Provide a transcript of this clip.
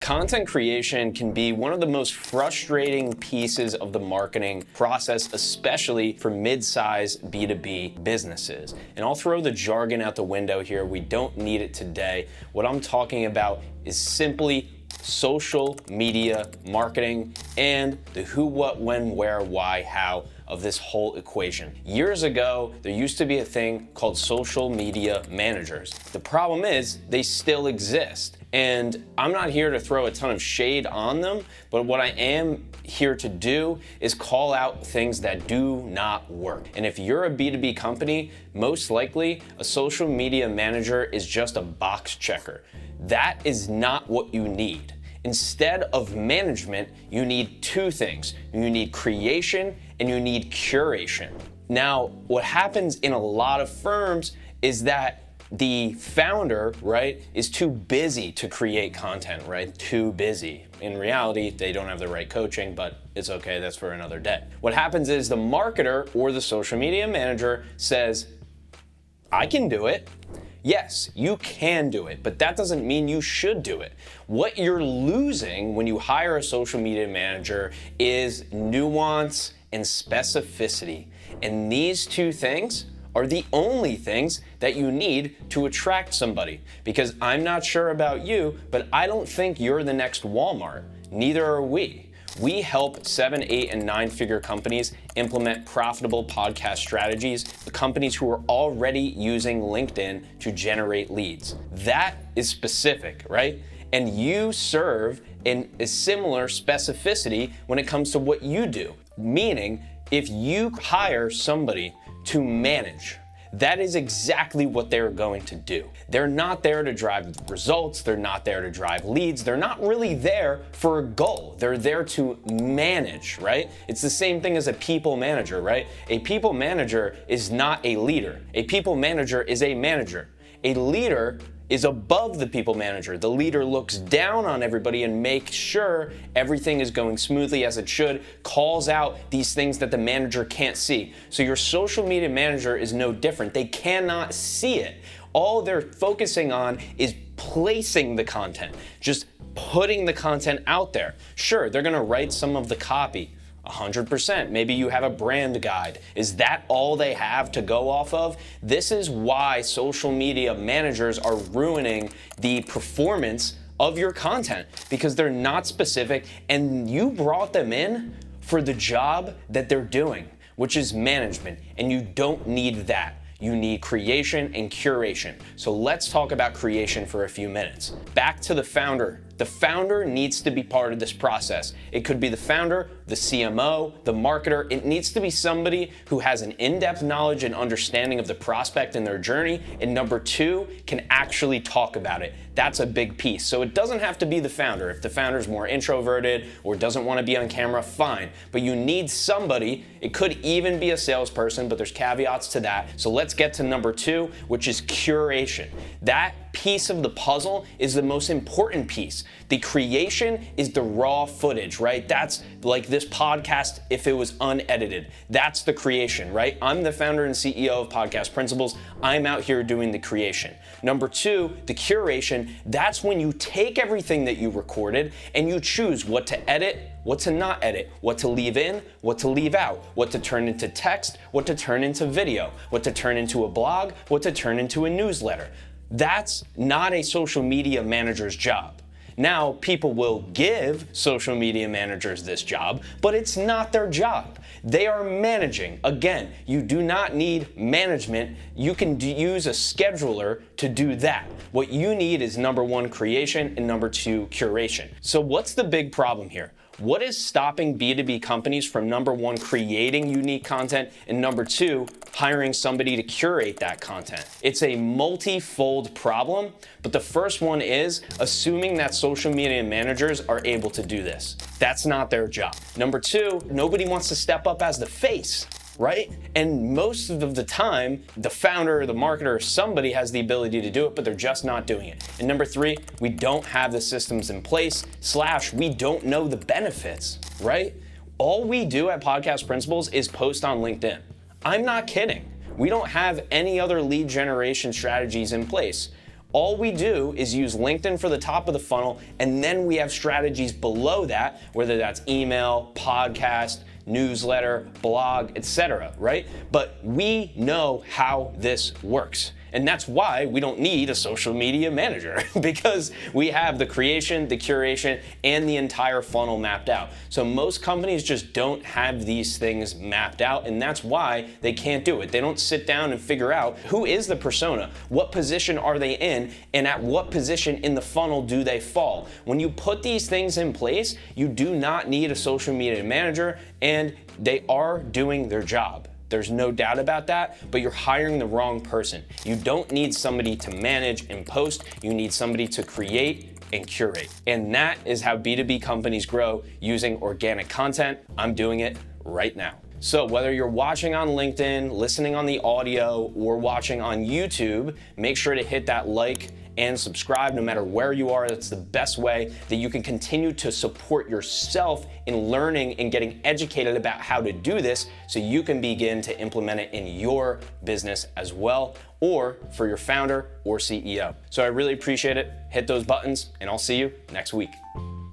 Content creation can be one of the most frustrating pieces of the marketing process, especially for mid-sized B2B businesses. And I'll throw the jargon out the window here. We don't need it today. What I'm talking about is simply social media marketing and the who, what, when, where, why, how of this whole equation. Years ago, there used to be a thing called social media managers. The problem is they still exist. And I'm not here to throw a ton of shade on them, but what I am here to do is call out things that do not work. And if you're a B2B company, most likely a social media manager is just a box checker. That is not what you need. Instead of management, you need two things. You need creation and you need curation. Now, what happens in a lot of firms is that the founder, right, is too busy to create content, right? Too busy. In reality, they don't have the right coaching, but it's okay, that's for another day. What happens is the marketer or the social media manager says, I can do it. Yes, you can do it, but that doesn't mean you should do it. What you're losing when you hire a social media manager is nuance and specificity. And these two things are the only things that you need to attract somebody. Because I'm not sure about you, but I don't think you're the next Walmart. Neither are we. We help 7, 8, and 9-figure companies implement profitable podcast strategies, the companies who are already using LinkedIn to generate leads. That is specific, right? And you serve in a similar specificity when it comes to what you do. Meaning, if you hire somebody to manage, that is exactly what they're going to do. They're not there to drive results. They're not there to drive leads. They're not really there for a goal. They're there to manage, right? It's the same thing as a people manager, right? A people manager is not a leader. A people manager is a manager. A leader is above the people manager. The leader looks down on everybody and makes sure everything is going smoothly as it should, calls out these things that the manager can't see. So your social media manager is no different. They cannot see it. All they're focusing on is placing the content, just putting the content out there. Sure, they're gonna write some of the copy, 100%. Maybe you have a brand guide. Is that all they have to go off of? This is why social media managers are ruining the performance of your content, because they're not specific and you brought them in for the job that they're doing, which is management, and you don't need that. You need creation and curation. So let's talk about creation for a few minutes. Back to the founder. The founder needs to be part of this process. It could be the founder, the CMO, the marketer. It needs to be somebody who has an in-depth knowledge and understanding of the prospect and their journey. And number two, can actually talk about it. That's a big piece. So it doesn't have to be the founder. If the founder's more introverted or doesn't want to be on camera, fine. But you need somebody. It could even be a salesperson, but there's caveats to that. So let's get to number two, which is curation. That piece of the puzzle is the most important piece. The creation is the raw footage, right? That's like this podcast if it was unedited. That's the creation, right? I'm the founder and CEO of Podcast Principles. I'm out here doing the creation. Number two, the curation, that's when you take everything that you recorded and you choose what to edit, what to not edit, what to leave in, what to leave out, what to turn into text, what to turn into video, what to turn into a blog, what to turn into a newsletter. That's not a social media manager's job. Now, people will give social media managers this job, but it's not their job. They are managing. Again, you do not need management. You can use a scheduler to do that. What you need is number one, creation, and number two, curation. So what's the big problem here? What is stopping B2B companies from number one, creating unique content, and number two, hiring somebody to curate that content? It's a multi-fold problem, but the first one is assuming that social media managers are able to do this. That's not their job. Number two, nobody wants to step up as the face, right? And most of the time, the founder, the marketer, somebody has the ability to do it, but they're just not doing it. And number three, we don't have the systems in place, / we don't know the benefits, right? All we do at Podcast Principles is post on LinkedIn. I'm not kidding. We don't have any other lead generation strategies in place. All we do is use LinkedIn for the top of the funnel, and then we have strategies below that, whether that's email, podcast, newsletter, blog, etc., right? But we know how this works. And that's why we don't need a social media manager, because we have the creation, the curation, and the entire funnel mapped out. So most companies just don't have these things mapped out, and that's why they can't do it. They don't sit down and figure out who is the persona, what position are they in, and at what position in the funnel do they fall. When you put these things in place, you do not need a social media manager, and they are doing their job. There's no doubt about that, but you're hiring the wrong person. You don't need somebody to manage and post, you need somebody to create and curate. And that is how B2B companies grow using organic content. I'm doing it right now. So whether you're watching on LinkedIn, listening on the audio, or watching on YouTube, make sure to hit that like and subscribe no matter where you are. That's the best way that you can continue to support yourself in learning and getting educated about how to do this so you can begin to implement it in your business as well, or for your founder or CEO. So I really appreciate it. Hit those buttons and I'll see you next week.